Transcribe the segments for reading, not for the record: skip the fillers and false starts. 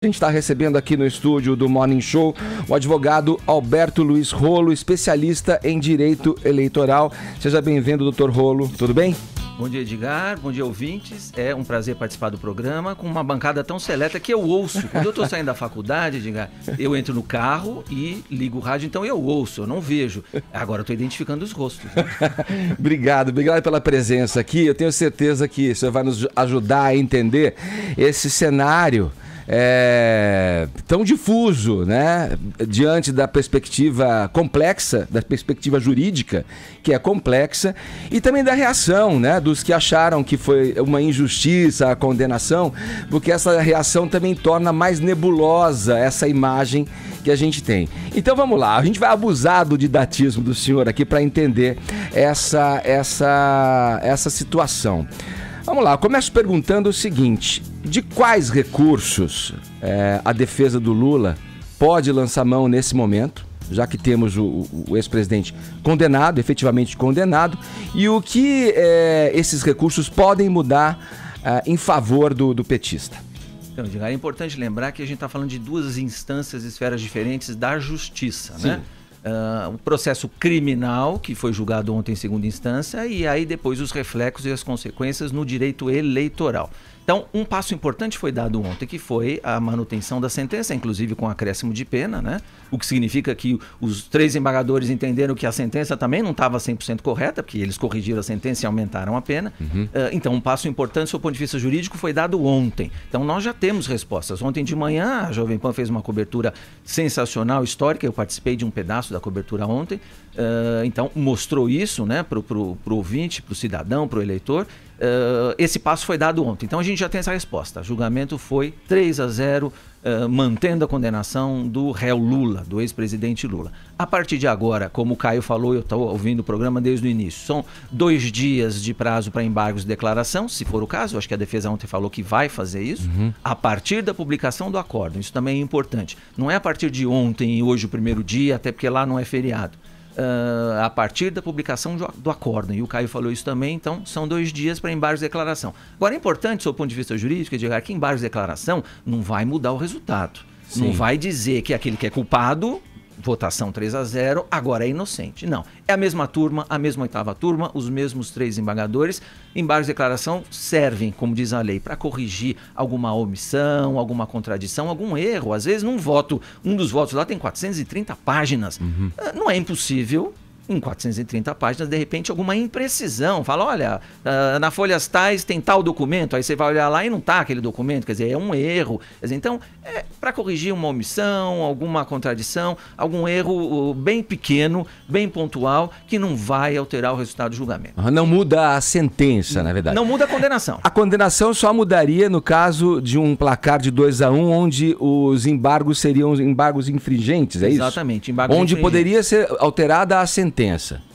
A gente está recebendo aqui no estúdio do Morning Show o advogado Alberto Luiz Rolo, especialista em direito eleitoral. Seja bem-vindo, doutor Rolo. Tudo bem? Bom dia, Edgar. Bom dia, ouvintes. É um prazer participar do programa com uma bancada tão seleta que eu ouço. Quando eu estou saindo da faculdade, Edgar, eu entro no carro e ligo o rádio, então eu ouço, eu não vejo. Agora eu estou identificando os rostos. Né? Obrigado pela presença aqui. Eu tenho certeza que isso vai nos ajudar a entender esse cenário tão difuso, né? Diante da perspectiva complexa, da perspectiva jurídica, que é complexa, e também da reação, né? Dos que acharam que foi uma injustiça a condenação, porque essa reação também torna mais nebulosa essa imagem que a gente tem. Então vamos lá, a gente vai abusar do didatismo do senhor aqui para entender essa situação. Vamos lá, eu começo perguntando o seguinte: de quais recursos a defesa do Lula pode lançar mão nesse momento, já que temos o ex-presidente condenado, efetivamente condenado, e o que esses recursos podem mudar em favor do petista? Então, Edgar, é importante lembrar que a gente está falando de duas instâncias, esferas diferentes da justiça, Sim. né? O processo criminal, que foi julgado ontem em segunda instância, e aí depois os reflexos e as consequências no direito eleitoral. Então, um passo importante foi dado ontem, que foi a manutenção da sentença, inclusive com acréscimo de pena, né? O que significa que os três embargadores entenderam que a sentença também não estava 100% correta, porque eles corrigiram a sentença e aumentaram a pena. Então, um passo importante, do ponto de vista jurídico, foi dado ontem. Então, nós já temos respostas. Ontem de manhã, a Jovem Pan fez uma cobertura sensacional, histórica. Eu participei de um pedaço da cobertura ontem. Então, mostrou isso, né, para o ouvinte, para o cidadão, para o eleitor. Esse passo foi dado ontem. Então, a gente já tem essa resposta. O julgamento foi 3-0, mantendo a condenação do réu Lula, do ex-presidente Lula. A partir de agora, como o Caio falou, eu estou ouvindo o programa desde o início, são 2 dias de prazo para embargos de declaração, se for o caso. Eu acho que a defesa ontem falou que vai fazer isso, a partir da publicação do acórdão. Isso também é importante. Não é a partir de ontem e hoje o primeiro dia, até porque lá não é feriado. A partir da publicação do acórdão, e o Caio falou isso também. Então são 2 dias para embargos de declaração. Agora é importante, do ponto de vista jurídico, dizer que embargos de declaração não vai mudar o resultado. Sim. Não vai dizer que aquele que é culpado, votação 3-0, agora é inocente. Não, é a mesma turma, a mesma 8ª turma, os mesmos 3 embargadores. Embargos de declaração servem, como diz a lei, para corrigir alguma omissão, alguma contradição, algum erro. Às vezes, num voto, um dos votos lá tem 430 páginas. Não é impossível, em 430 páginas, de repente, alguma imprecisão. Fala, olha, na folhas tais tem tal documento, aí você vai olhar lá e não está aquele documento, quer dizer, é um erro. Quer dizer, então, para corrigir uma omissão, alguma contradição, algum erro bem pequeno, bem pontual, que não vai alterar o resultado do julgamento. Não muda a sentença, na verdade. Não muda a condenação. A condenação só mudaria no caso de um placar de 2-1, onde os embargos seriam embargos infringentes, é isso? Exatamente. Onde poderia ser alterada a sentença.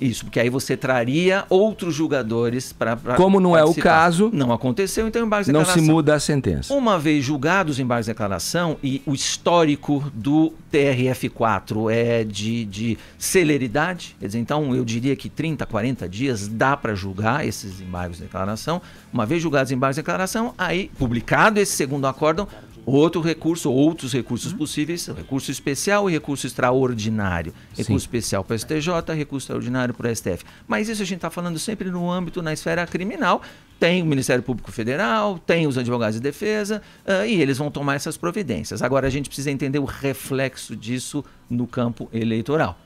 Isso, porque aí você traria outros julgadores para Como não participar. É o caso, não aconteceu, então embargos de não declaração. se muda a sentença. Uma vez julgados os embargos de declaração, e o histórico do TRF4 é de celeridade, quer dizer, então eu diria que 30, 40 dias dá para julgar esses embargos de declaração. Uma vez julgados os embargos de declaração, aí publicado esse segundo acórdão, outros recursos possíveis, recurso especial e recurso extraordinário. Recurso especial para o STJ, recurso extraordinário para o STF. Mas isso a gente está falando sempre no âmbito, na esfera criminal. Tem o Ministério Público Federal, tem os advogados de defesa, e eles vão tomar essas providências. Agora a gente precisa entender o reflexo disso no campo eleitoral.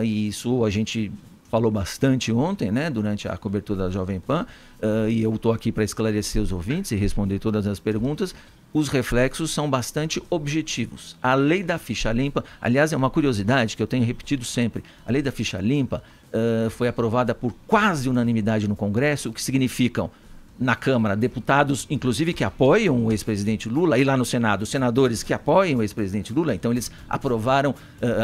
E isso a gente falou bastante ontem, né, durante a cobertura da Jovem Pan, e eu estou aqui para esclarecer os ouvintes e responder todas as perguntas. Os reflexos são bastante objetivos. A lei da ficha limpa, aliás, é uma curiosidade que eu tenho repetido sempre, a lei da ficha limpa foi aprovada por quase unanimidade no Congresso, o que significam, na Câmara, deputados, inclusive, que apoiam o ex-presidente Lula, e lá no Senado, senadores que apoiam o ex-presidente Lula. Então, eles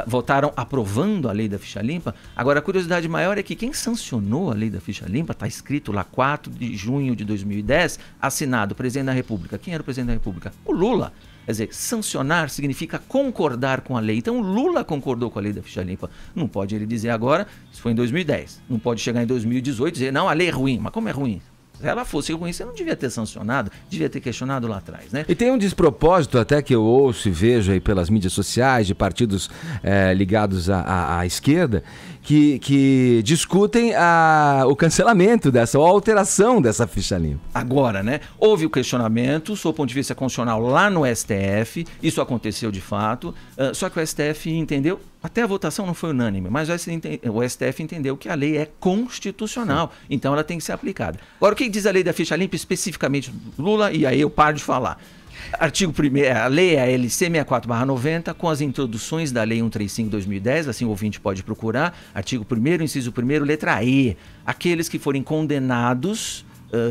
votaram aprovando a lei da ficha limpa. Agora, a curiosidade maior é que quem sancionou a lei da ficha limpa, está escrito lá, 4 de junho de 2010, assinado, presidente da República. Quem era o presidente da República? O Lula. Quer dizer, sancionar significa concordar com a lei. Então, o Lula concordou com a lei da ficha limpa. Não pode ele dizer agora, isso foi em 2010. Não pode chegar em 2018 e dizer, não, a lei é ruim. Mas como é ruim? Se ela fosse reconhecida, não devia ter sancionado, devia ter questionado lá atrás, né? E tem um despropósito até que eu ouço e vejo aí pelas mídias sociais de partidos ligados à esquerda que discutem o cancelamento dessa, ou a alteração dessa ficha limpa. Agora, né? Houve o questionamento, sob o ponto de vista constitucional, lá no STF, isso aconteceu de fato, só que o STF entendeu, até a votação não foi unânime, mas o STF entendeu que a lei é constitucional, então ela tem que ser aplicada. Agora, o que diz a lei da ficha limpa especificamente do Lula? E aí eu paro de falar. Artigo 1º, a lei é a LC 64/90, com as introduções da lei 135/2010, assim o ouvinte pode procurar. Artigo 1º, inciso 1º, letra E. Aqueles que forem condenados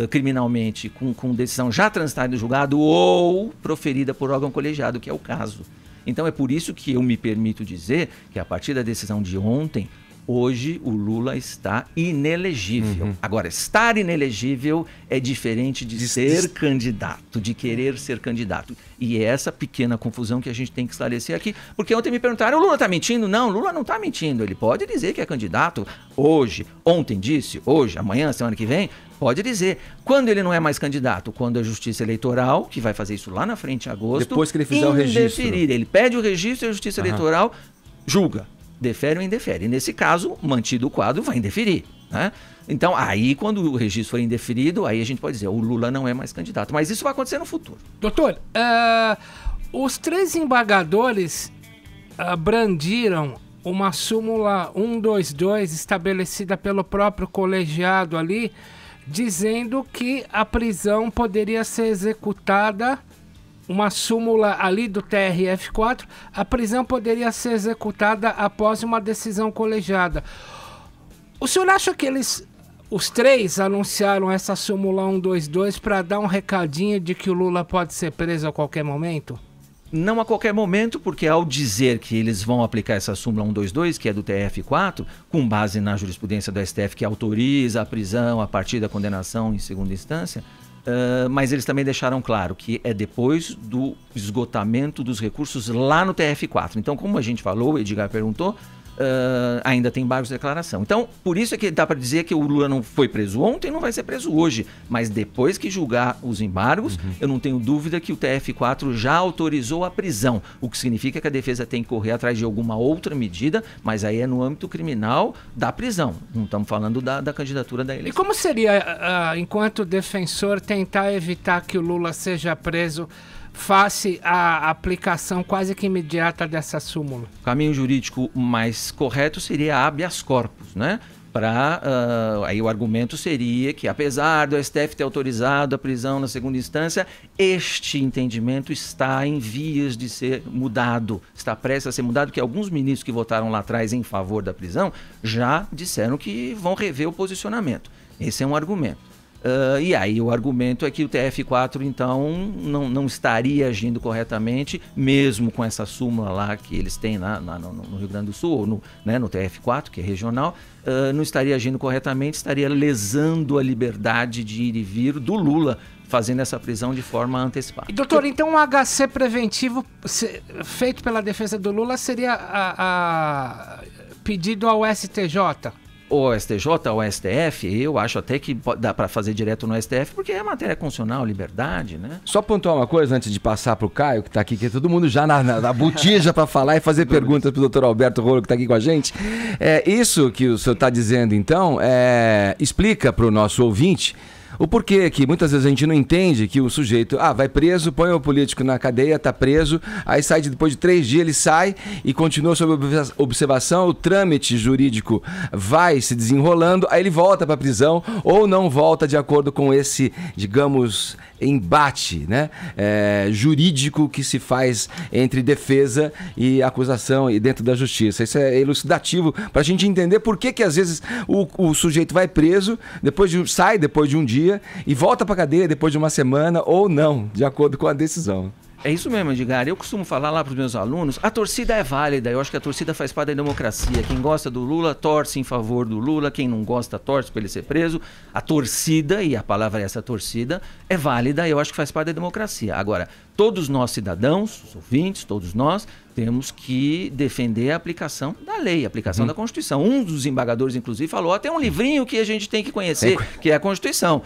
criminalmente com decisão já transitada no julgado ou proferida por órgão colegiado, que é o caso. Então é por isso que eu me permito dizer que a partir da decisão de ontem, hoje o Lula está inelegível. Agora, estar inelegível é diferente de ser candidato, de querer ser candidato. E é essa pequena confusão que a gente tem que esclarecer aqui. Porque ontem me perguntaram, o Lula está mentindo? Não, o Lula não está mentindo. Ele pode dizer que é candidato hoje, ontem disse, hoje, amanhã, semana que vem, pode dizer. Quando ele não é mais candidato? Quando a Justiça Eleitoral, que vai fazer isso lá na frente em agosto, depois que ele fizer o registro. Ele pede o registro e a Justiça Eleitoral julga. Defere ou indefere. Nesse caso, mantido o quadro, vai indeferir, né? Então, aí, quando o registro for indeferido, aí a gente pode dizer, o Lula não é mais candidato. Mas isso vai acontecer no futuro. Doutor, os 3 embargadores brandiram uma súmula 122 estabelecida pelo próprio colegiado ali, dizendo que a prisão poderia ser executada. Uma súmula ali do TRF4, a prisão poderia ser executada após uma decisão colegiada. O senhor acha que os 3 anunciaram essa súmula 122 para dar um recadinho de que o Lula pode ser preso a qualquer momento? Não a qualquer momento, porque ao dizer que eles vão aplicar essa súmula 122, que é do TRF4, com base na jurisprudência do STF que autoriza a prisão a partir da condenação em segunda instância, mas eles também deixaram claro que é depois do esgotamento dos recursos lá no TRF4. Então, como a gente falou, o Edgar perguntou, ainda tem embargos de declaração. Então, por isso é que dá para dizer que o Lula não foi preso ontem e não vai ser preso hoje. Mas depois que julgar os embargos, eu não tenho dúvida que o TRF4 já autorizou a prisão. O que significa que a defesa tem que correr atrás de alguma outra medida, mas aí é no âmbito criminal da prisão. Não estamos falando da candidatura da eleição. E como seria, enquanto defensor, tentar evitar que o Lula seja preso face à aplicação quase que imediata dessa súmula? O caminho jurídico mais correto seria habeas corpus, né? Aí o argumento seria que, apesar do STF ter autorizado a prisão na segunda instância, este entendimento está em vias de ser mudado, está prestes a ser mudado, porque alguns ministros que votaram lá atrás em favor da prisão já disseram que vão rever o posicionamento. Esse é um argumento. E aí o argumento é que o TRF4 então não estaria agindo corretamente, mesmo com essa súmula lá que eles têm no Rio Grande do Sul, ou no TRF4, que é regional, não estaria agindo corretamente, estaria lesando a liberdade de ir e vir do Lula, fazendo essa prisão de forma antecipada. E, doutor, então um HC preventivo feito pela defesa do Lula seria pedido ao STJ? O STJ, o STF, eu acho até que dá para fazer direto no STF, porque é matéria constitucional, liberdade, né? Só pontuar uma coisa antes de passar para o Caio, que está aqui, que é todo mundo já na botija para falar e fazer perguntas para o doutor Alberto Rolo, que está aqui com a gente. Isso que o senhor está dizendo, então, explica para o nosso ouvinte o porquê que muitas vezes a gente não entende que o sujeito vai preso, põe o político na cadeia, tá preso, aí sai depois de 3 dias, ele sai e continua sob observação, o trâmite jurídico vai se desenrolando, aí ele volta para a prisão ou não volta de acordo com esse, digamos, embate, né, jurídico que se faz entre defesa e acusação e dentro da justiça. Isso é elucidativo para a gente entender por que às vezes o sujeito vai preso, sai depois de um dia e volta para a cadeia depois de uma semana ou não, de acordo com a decisão. É isso mesmo, Edgar. Eu costumo falar lá para os meus alunos, a torcida é válida, eu acho que a torcida faz parte da democracia. Quem gosta do Lula, torce em favor do Lula, quem não gosta, torce para ele ser preso. A torcida, e a palavra é essa, torcida, é válida, eu acho que faz parte da democracia. Agora, todos nós cidadãos, os ouvintes, todos nós, temos que defender a aplicação da lei, a aplicação da Constituição. Um dos desembargadores, inclusive, falou, tem um livrinho que a gente tem que conhecer, que é a Constituição.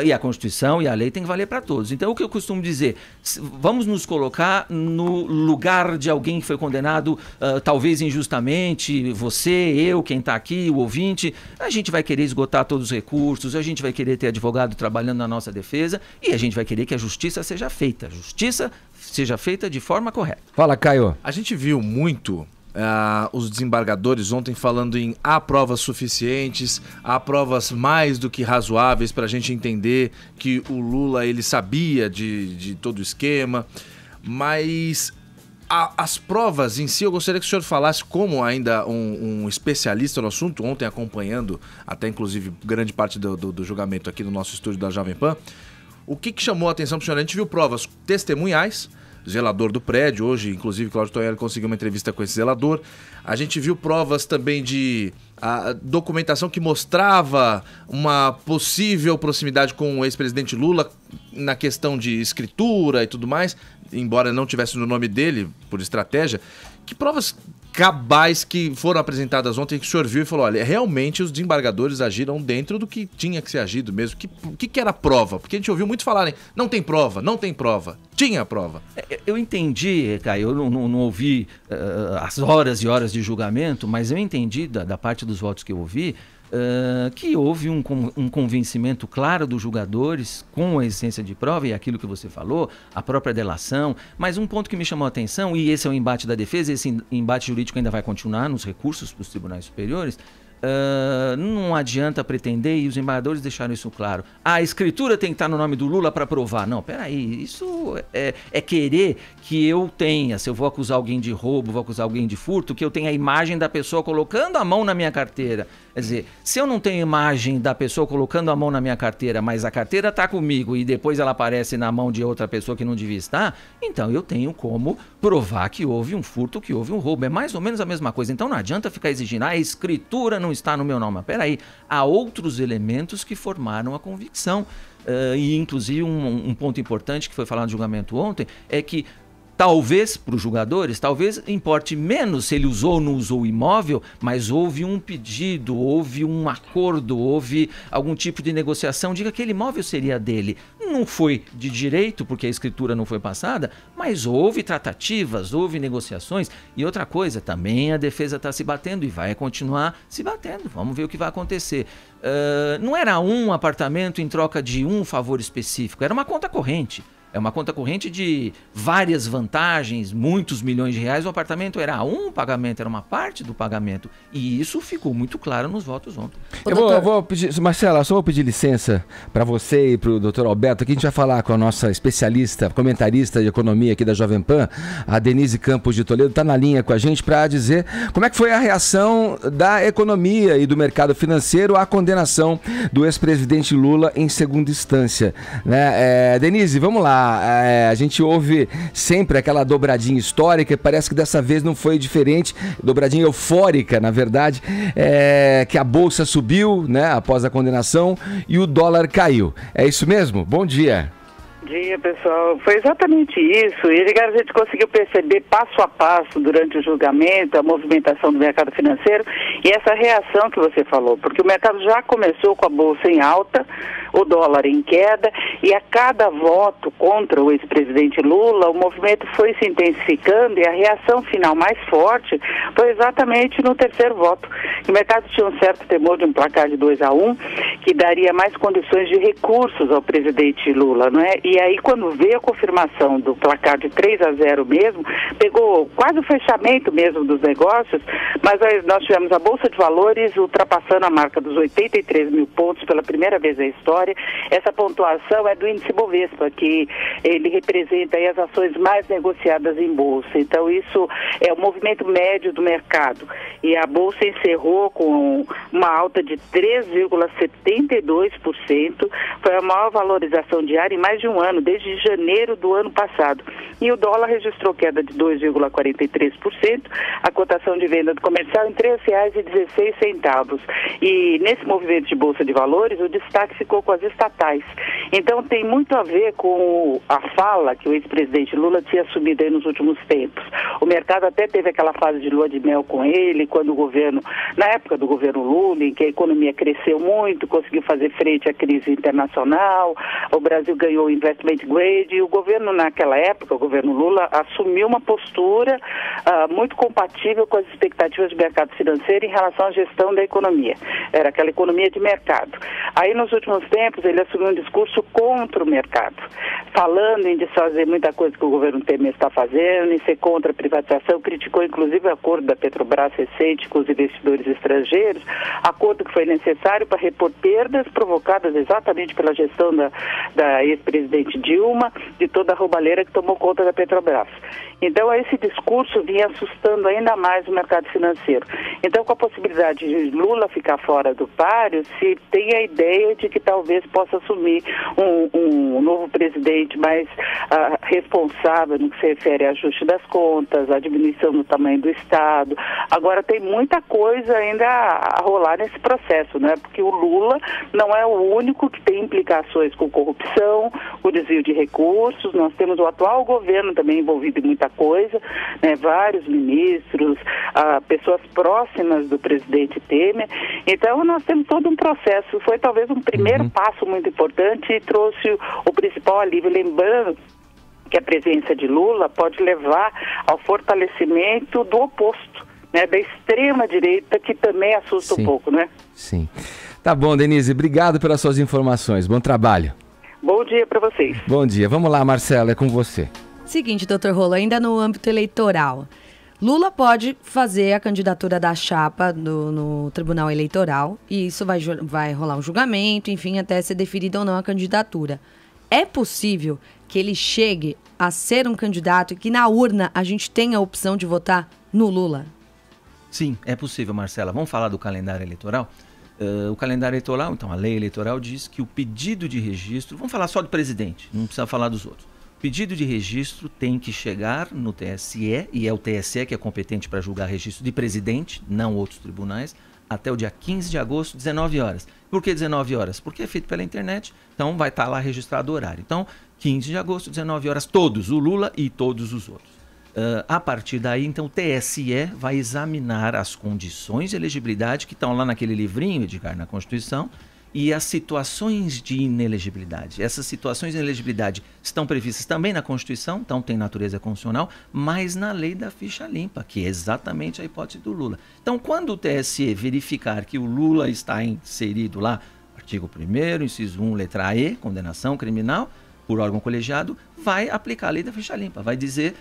E a Constituição e a lei tem que valer para todos. Então, o que eu costumo dizer, vamos nos colocar no lugar de alguém que foi condenado, talvez injustamente, você, eu, quem está aqui, o ouvinte, a gente vai querer esgotar todos os recursos, a gente vai querer ter advogado trabalhando na nossa defesa e a gente vai querer que a justiça seja feita. A justiça seja feita de forma correta. Fala, Caio. A gente viu muito os desembargadores ontem falando em há provas suficientes, há provas mais do que razoáveis para a gente entender que o Lula ele sabia de todo o esquema, mas as provas em si, eu gostaria que o senhor falasse como ainda um especialista no assunto, ontem acompanhando até inclusive grande parte do julgamento aqui no nosso estúdio da Jovem Pan. O que chamou a atenção para o senhor? A gente viu provas testemunhais, zelador do prédio, hoje inclusive Cláudio Tonelli conseguiu uma entrevista com esse zelador. A gente viu provas também de documentação que mostrava uma possível proximidade com o ex-presidente Lula na questão de escritura e tudo mais, embora não tivesse no nome dele, por estratégia. Que provas cabais que foram apresentadas ontem que o senhor viu e falou, olha, realmente os desembargadores agiram dentro do que tinha que ser agido mesmo. O que era prova? Porque a gente ouviu muito falarem, não tem prova, não tem prova. Tinha prova. Eu entendi, Caio, eu não ouvi as horas e horas de julgamento, mas eu entendi da parte dos votos que eu ouvi, que houve um convencimento claro dos julgadores com a existência de prova e aquilo que você falou, a própria delação, mas um ponto que me chamou a atenção, e esse é o embate da defesa, esse embate jurídico ainda vai continuar nos recursos para os tribunais superiores, não adianta pretender, e os embaixadores deixaram isso claro, a escritura tem que estar no nome do Lula para provar. Não, peraí, isso é querer que eu tenha, se eu vou acusar alguém de roubo, vou acusar alguém de furto, que eu tenha a imagem da pessoa colocando a mão na minha carteira. Quer dizer, se eu não tenho imagem da pessoa colocando a mão na minha carteira, mas a carteira está comigo e depois ela aparece na mão de outra pessoa que não devia estar, então eu tenho como provar que houve um furto, que houve um roubo. É mais ou menos a mesma coisa. Então não adianta ficar exigindo, a escritura não está no meu nome. Mas peraí, há outros elementos que formaram a convicção. E inclusive um ponto importante que foi falado no julgamento ontem é que talvez, para os julgadores, talvez importe menos se ele usou ou não usou o imóvel, mas houve um pedido, houve um acordo, houve algum tipo de negociação de que aquele imóvel seria dele. Não foi de direito, porque a escritura não foi passada, mas houve tratativas, houve negociações. E outra coisa, também a defesa está se batendo e vai continuar se batendo. Vamos ver o que vai acontecer. Não era um apartamento em troca de um favor específico, era uma conta corrente. É uma conta corrente de várias vantagens, muitos milhões de reais. O apartamento era um pagamento, era uma parte do pagamento. E isso ficou muito claro nos votos ontem. Eu vou pedir, Marcela, só vou pedir licença para você e para o doutor Alberto. Aqui a gente vai falar com a nossa especialista, comentarista de economia aqui da Jovem Pan, a Denise Campos de Toledo, está na linha com a gente para dizer como é que foi a reação da economia e do mercado financeiro à condenação do ex-presidente Lula em segunda instância. Né? Denise, vamos lá. A gente ouve sempre aquela dobradinha histórica e parece que dessa vez não foi diferente, dobradinha eufórica, na verdade, que a bolsa subiu, né, após a condenação e o dólar caiu. É isso mesmo? Bom dia. Bom dia, pessoal. Foi exatamente isso. E a gente conseguiu perceber passo a passo durante o julgamento a movimentação do mercado financeiro e essa reação que você falou, porque o mercado já começou com a bolsa em alta, o dólar em queda, e a cada voto contra o ex-presidente Lula, o movimento foi se intensificando e a reação final mais forte foi exatamente no terceiro voto. O mercado tinha um certo temor de um placar de 2-1, que daria mais condições de recursos ao presidente Lula, não é? E aí, quando veio a confirmação do placar de 3-0 mesmo, pegou quase o fechamento mesmo dos negócios, mas aí nós tivemos a Bolsa de Valores ultrapassando a marca dos 83 mil pontos pela primeira vez na história. Essa pontuação é do índice Bovespa, que ele representa aí as ações mais negociadas em Bolsa. Então, isso é o movimento médio do mercado. E a Bolsa encerrou com uma alta de 3,72%, foi a maior valorização diária em mais de um ano. ano, desde janeiro do ano passado. E o dólar registrou queda de 2,43%, a cotação de venda do comercial em R$ 3,16. E nesse movimento de Bolsa de Valores, o destaque ficou com as estatais. Então tem muito a ver com a fala que o ex-presidente Lula tinha assumido aí nos últimos tempos. O mercado até teve aquela fase de lua de mel com ele, quando o governo, na época do governo Lula, em que a economia cresceu muito, conseguiu fazer frente à crise internacional, o Brasil ganhou o investment grade, e o governo naquela época, o governo Lula, assumiu uma postura muito compatível com as expectativas do mercado financeiro em relação à gestão da economia. Era aquela economia de mercado. Aí nos últimos tempos ele assumiu um discurso contra o mercado, falando em desfazer muita coisa que o governo Temer está fazendo, em ser contra a privatização, criticou inclusive o acordo da Petrobras recente com os investidores estrangeiros, acordo que foi necessário para repor perdas provocadas exatamente pela gestão da ex-presidente Dilma, de toda a roubalheira que tomou conta da Petrobras. Então esse discurso vinha assustando ainda mais o mercado financeiro. Então, com a possibilidade de Lula ficar fora do páreo, se tem a ideia de que talvez possa assumir um novo presidente mais responsável no que se refere ao ajuste das contas, a diminuição do tamanho do Estado. Agora, tem muita coisa ainda a rolar nesse processo, né? Porque o Lula não é o único que tem implicações com corrupção, o desvio de recursos. Nós temos o atual governo também envolvido em muita coisa, né? Vários ministros, pessoas próximas do presidente Temer. Então, nós temos todo um processo. Foi talvez um primeiro passo muito importante e trouxe o principal alívio. Lembrando que a presença de Lula pode levar ao fortalecimento do oposto, né, da extrema-direita, que também assusta um pouco, né? Sim. Tá bom, Denise, obrigado pelas suas informações. Bom trabalho. Bom dia para vocês. Bom dia. Vamos lá, Marcela, é com você. Seguinte, doutor Rolo, ainda no âmbito eleitoral, Lula pode fazer a candidatura da chapa no Tribunal Eleitoral e isso vai rolar um julgamento, enfim, até ser definida ou não a candidatura. É possível que ele chegue a ser um candidato e que na urna a gente tenha a opção de votar no Lula? Sim, é possível, Marcela. Vamos falar do calendário eleitoral? O calendário eleitoral, então, a lei eleitoral diz que o pedido de registro... Vamos falar só do presidente, não precisa falar dos outros. O pedido de registro tem que chegar no TSE, e é o TSE que é competente para julgar registro de presidente, não outros tribunais, até o dia 15 de agosto, 19 horas. Por que 19 horas? Porque é feito pela internet, então vai estar lá registrado o horário. Então, 15 de agosto, 19 horas, todos, o Lula e todos os outros. A partir daí, então, o TSE vai examinar as condições de elegibilidade que estão lá naquele livrinho, Edgar, na Constituição, e as situações de inelegibilidade. Essas situações de inelegibilidade estão previstas também na Constituição, então tem natureza constitucional, mas na lei da ficha limpa, que é exatamente a hipótese do Lula. Então, quando o TSE verificar que o Lula está inserido lá, artigo 1º, inciso 1, letra E, condenação criminal, por órgão colegiado, vai aplicar a lei da ficha limpa, vai dizer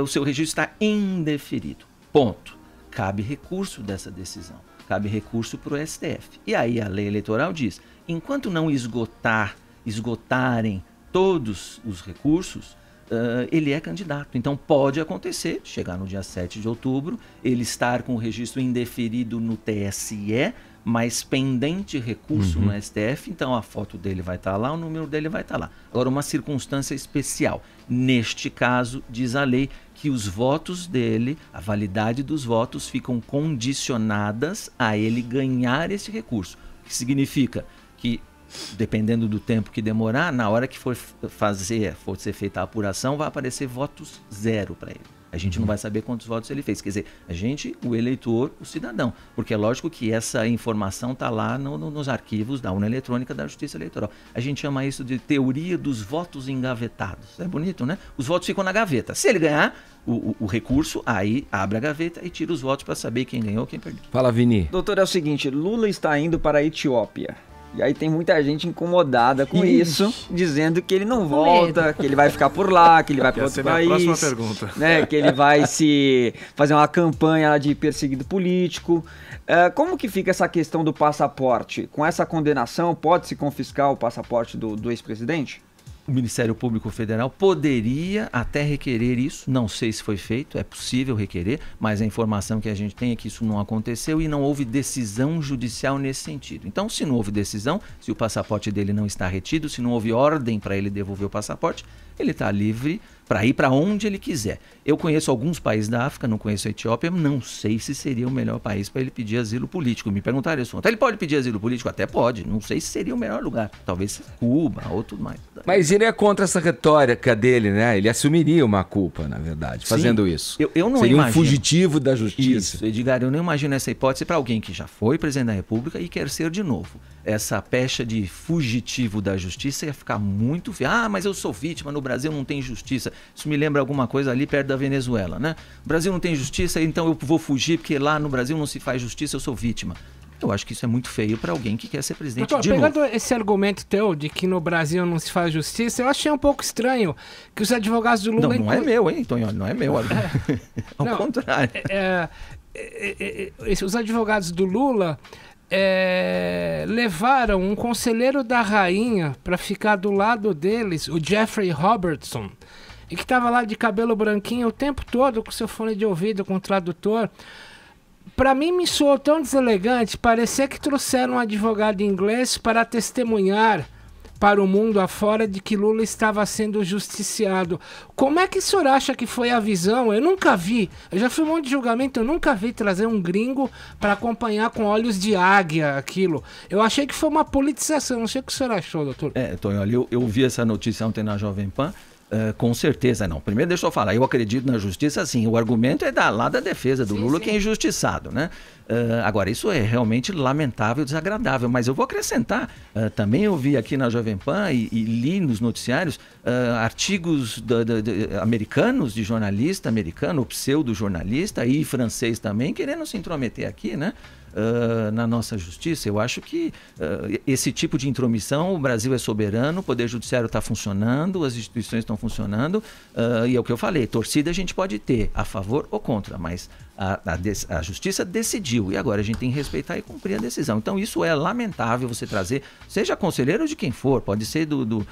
o seu registro está indeferido. Ponto. Cabe recurso dessa decisão. Cabe recurso para o STF. E aí a lei eleitoral diz, enquanto não esgotarem todos os recursos, ele é candidato. Então pode acontecer, chegar no dia 7 de outubro, ele estar com o registro indeferido no TSE, mas pendente recurso no STF, então a foto dele vai estar lá, o número dele vai estar lá. Agora, uma circunstância especial. Neste caso, diz a lei que os votos dele, a validade dos votos, ficam condicionadas a ele ganhar esse recurso. O que significa que, dependendo do tempo que demorar, na hora que for ser feita a apuração, vai aparecer votos 0 para ele. A gente não vai saber quantos votos ele fez. Quer dizer, a gente, o eleitor, o cidadão. Porque é lógico que essa informação está lá nos arquivos da urna eletrônica da Justiça Eleitoral. A gente chama isso de teoria dos votos engavetados. É bonito, né? Os votos ficam na gaveta. Se ele ganhar o recurso, aí abre a gaveta e tira os votos para saber quem ganhou e quem perdeu. Fala, Vini. Doutor, é o seguinte, Lula está indo para a Etiópia. E aí tem muita gente incomodada com isso, dizendo que ele não volta, que ele vai ficar por lá, que ele vai para outro país. Próxima pergunta. Né, que ele vai fazer uma campanha de perseguido político. Como que fica essa questão do passaporte? Com essa condenação, pode-se confiscar o passaporte do ex-presidente? O Ministério Público Federal poderia até requerer isso, não sei se foi feito, é possível requerer, mas a informação que a gente tem é que isso não aconteceu e não houve decisão judicial nesse sentido. Então, se não houve decisão, se o passaporte dele não está retido, se não houve ordem para ele devolver o passaporte, ele está livre para ir para onde ele quiser. Eu conheço alguns países da África, não conheço a Etiópia, não sei se seria o melhor país para ele pedir asilo político. Me perguntaram isso ontem. Ele pode pedir asilo político? Até pode. Não sei se seria o melhor lugar. Talvez Cuba ou tudo mais. Mas ele é contra essa retórica dele, né? Ele assumiria uma culpa, na verdade, fazendo isso. Eu não seria imagino. Um fugitivo da justiça. Isso, Edgar, eu não imagino essa hipótese para alguém que já foi presidente da República e quer ser de novo. Essa pecha de fugitivo da justiça ia ficar muito feia. Ah, mas eu sou vítima, no Brasil não tem justiça. Isso me lembra alguma coisa ali perto da Venezuela, né? O Brasil não tem justiça, então eu vou fugir porque lá no Brasil não se faz justiça, eu sou vítima. Eu acho que isso é muito feio para alguém que quer ser presidente de novo. Pegando esse argumento teu de que no Brasil não se faz justiça, eu achei um pouco estranho que os advogados do Lula... Não é meu, hein, Tonho? Não é meu. Ao contrário. Os advogados do Lula... levaram um conselheiro da rainha para ficar do lado deles, o Jeffrey Robertson, e que estava lá de cabelo branquinho o tempo todo com seu fone de ouvido, com o tradutor. Para mim me soou tão deselegante, parecia que trouxeram um advogado inglês para testemunhar para o mundo afora de que Lula estava sendo justiciado. Como é que o senhor acha que foi a visão? Eu nunca vi, eu já fui um monte de julgamento, eu nunca vi trazer um gringo para acompanhar com olhos de águia aquilo. Eu achei que foi uma politização, não sei o que o senhor achou, doutor. Tonho, eu vi essa notícia ontem na Jovem Pan. Com certeza não. Primeiro deixa eu falar, eu acredito na justiça sim, o argumento é lá da defesa do Lula, que é injustiçado, né? Agora, isso é realmente lamentável, desagradável, mas eu vou acrescentar, também eu vi aqui na Jovem Pan e li nos noticiários artigos americanos, de jornalista americano, pseudo-jornalista e francês também, querendo se intrometer aqui, né? Na nossa justiça. Eu acho que esse tipo de intromissão, o Brasil é soberano, o Poder Judiciário está funcionando, as instituições estão funcionando, e é o que eu falei, torcida a gente pode ter a favor ou contra, mas a justiça decidiu e agora a gente tem que respeitar e cumprir a decisão. Então isso é lamentável você trazer, seja conselheiro de quem for, pode ser do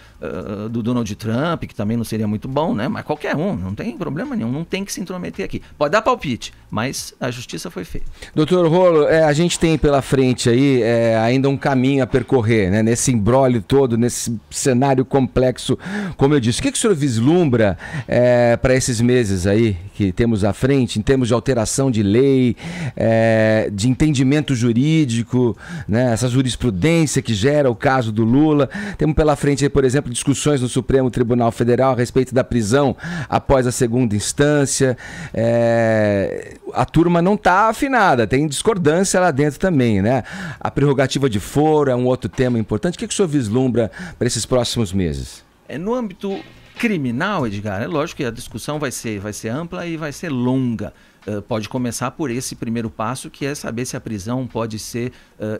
Donald Trump, que também não seria muito bom, né? Mas qualquer um, não tem problema nenhum, não tem que se intrometer aqui. Pode dar palpite, mas a justiça foi feita. Doutor Rolo, a gente tem pela frente aí ainda um caminho a percorrer, né? Nesse imbróglio todo, nesse cenário complexo, como eu disse. O que o senhor vislumbra para esses meses aí que temos à frente, em termos de alteração de lei, de entendimento jurídico, né? Essa jurisprudência que gera o caso do Lula? Temos pela frente aí, por exemplo, discussões no Supremo Tribunal Federal a respeito da prisão após a segunda instância. A turma não está afinada, tem discordância lá dentro também, né? A prerrogativa de foro é um outro tema importante. O que o senhor vislumbra para esses próximos meses? No âmbito criminal, Edgar, é lógico que a discussão vai ser ampla e vai ser longa. Pode começar por esse primeiro passo, que é saber se a prisão pode ser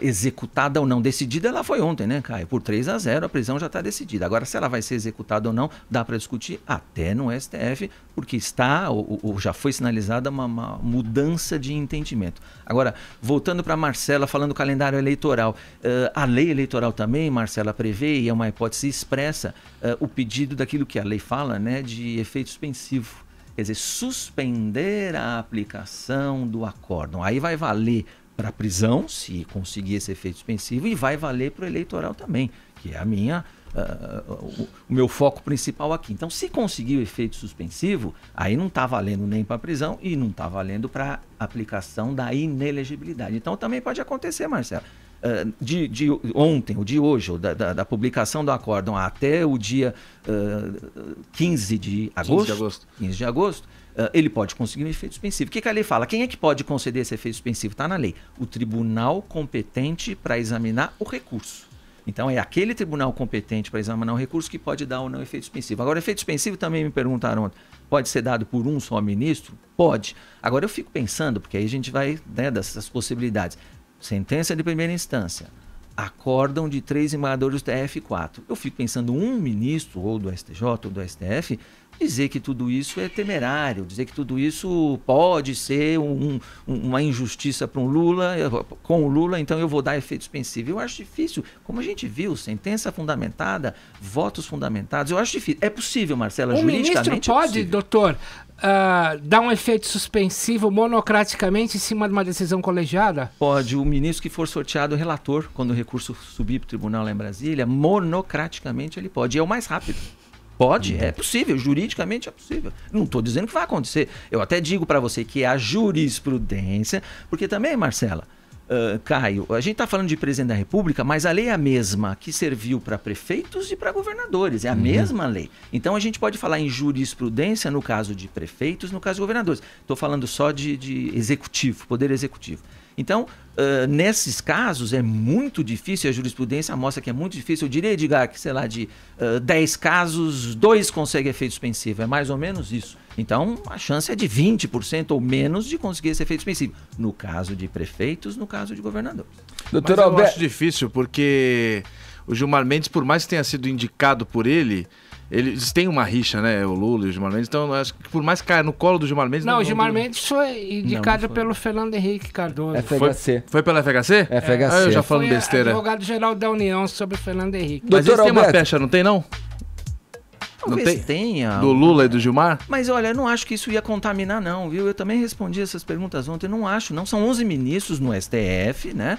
executada ou não. Decidida ela foi ontem, né, Caio? Por 3-0 a prisão já está decidida. Agora, se ela vai ser executada ou não, dá para discutir até no STF, porque está ou já foi sinalizada uma mudança de entendimento. Agora, voltando para Marcela, falando do calendário eleitoral. A lei eleitoral também, Marcela, prevê, e é uma hipótese expressa, o pedido daquilo que a lei fala, né, de efeito suspensivo. Quer dizer, suspender a aplicação do acórdão. Aí vai valer para a prisão, se conseguir esse efeito suspensivo, e vai valer para o eleitoral também, que é o meu foco principal aqui. Então, se conseguir o efeito suspensivo, aí não está valendo nem para a prisão e não está valendo para a aplicação da inelegibilidade. Então, também pode acontecer, Marcelo. De ontem, ou de hoje, ou da publicação do acórdão até o dia 15 de agosto, ele pode conseguir um efeito suspensivo. O que a lei fala? Quem é que pode conceder esse efeito suspensivo? Está na lei. O tribunal competente para examinar o recurso. Então, é aquele tribunal competente para examinar o recurso que pode dar ou não efeito suspensivo. Agora, efeito suspensivo também me perguntaram ontem. Pode ser dado por um só ministro? Pode. Agora, eu fico pensando, porque aí a gente vai, né, dessas possibilidades. Sentença de primeira instância, acórdão de 3 embargadores do TF4. Eu fico pensando, um ministro, ou do STJ ou do STF, dizer que tudo isso é temerário, dizer que tudo isso pode ser uma injustiça para um Lula, com o Lula, então eu vou dar efeito suspensivo. Eu acho difícil, como a gente viu, sentença fundamentada, votos fundamentados, eu acho difícil. É possível, Marcela, juridicamente ministro pode, doutor, dar um efeito suspensivo monocraticamente em cima de uma decisão colegiada? Pode. O ministro que for sorteado relator, quando o recurso subir para o tribunal lá em Brasília, monocraticamente ele pode. E é o mais rápido. Pode, é possível, juridicamente é possível. Não estou dizendo que vai acontecer. Eu até digo para você que é a jurisprudência, porque também, Marcela, Caio, a gente está falando de presidente da República, mas a lei é a mesma que serviu para prefeitos e para governadores, é a mesma lei. Então a gente pode falar em jurisprudência no caso de prefeitos, no caso de governadores. Estou falando só de executivo, poder executivo. Então, nesses casos é muito difícil, a jurisprudência mostra que é muito difícil. Eu diria, Edgar, que sei lá, de 10 casos, 2 conseguem efeito suspensivo, é mais ou menos isso. Então, a chance é de 20% ou menos de conseguir esse efeito suspensivo. No caso de prefeitos, no caso de governadores. Doutor Alberto, eu acho difícil, porque o Gilmar Mendes, por mais que tenha sido indicado por ele, eles têm uma rixa, né? O Lula e o Gilmar Mendes. Então, acho que por mais que caia no colo do Gilmar Mendes... Não, o Gilmar Mendes foi indicado pelo Fernando Henrique Cardoso. FHC. Foi pela FHC? FHC. Eu já falando besteira. Advogado-geral da União sobre o Fernando Henrique. Mas eles têm uma pecha, não tem, não? Talvez não tem? Tenha. Do Lula e do Gilmar? Mas olha, eu não acho que isso ia contaminar, não, viu? Eu também respondi essas perguntas ontem, não acho, não. São 11 ministros no STF, né?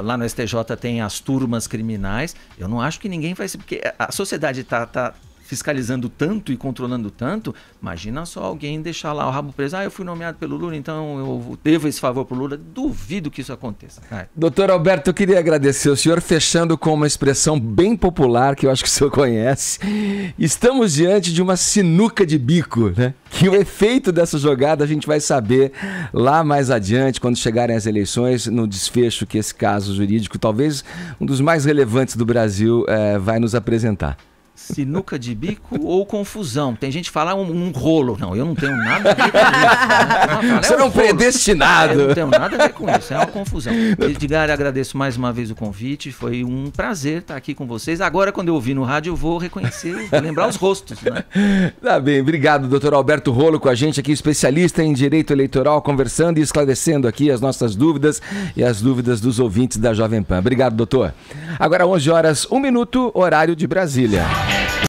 Lá no STJ tem as turmas criminais. Eu não acho que ninguém vai ser... Porque a sociedade está fiscalizando tanto e controlando tanto, imagina só alguém deixar lá o rabo preso. Eu fui nomeado pelo Lula, então eu devo esse favor pro Lula. Duvido que isso aconteça. Doutor Alberto, eu queria agradecer o senhor, fechando com uma expressão bem popular, que eu acho que o senhor conhece. Estamos diante de uma sinuca de bico, né? Que o efeito dessa jogada a gente vai saber lá mais adiante, quando chegarem as eleições, no desfecho que esse caso jurídico, talvez um dos mais relevantes do Brasil, vai nos apresentar. Sinuca de bico ou confusão. Tem gente que fala um rolo. Não, eu não tenho nada a ver com isso. Você é um predestinado. Eu não tenho nada a ver com isso, é uma confusão. Edgar, agradeço mais uma vez o convite. Foi um prazer estar aqui com vocês. Agora, quando eu ouvir no rádio, eu vou reconhecer, vou lembrar os rostos, né? Tá bem, obrigado, doutor Alberto Rolo, com a gente aqui, especialista em direito eleitoral, conversando e esclarecendo aqui as nossas dúvidas e as dúvidas dos ouvintes da Jovem Pan. Obrigado, doutor. Agora, 11 horas, 1 minuto, horário de Brasília.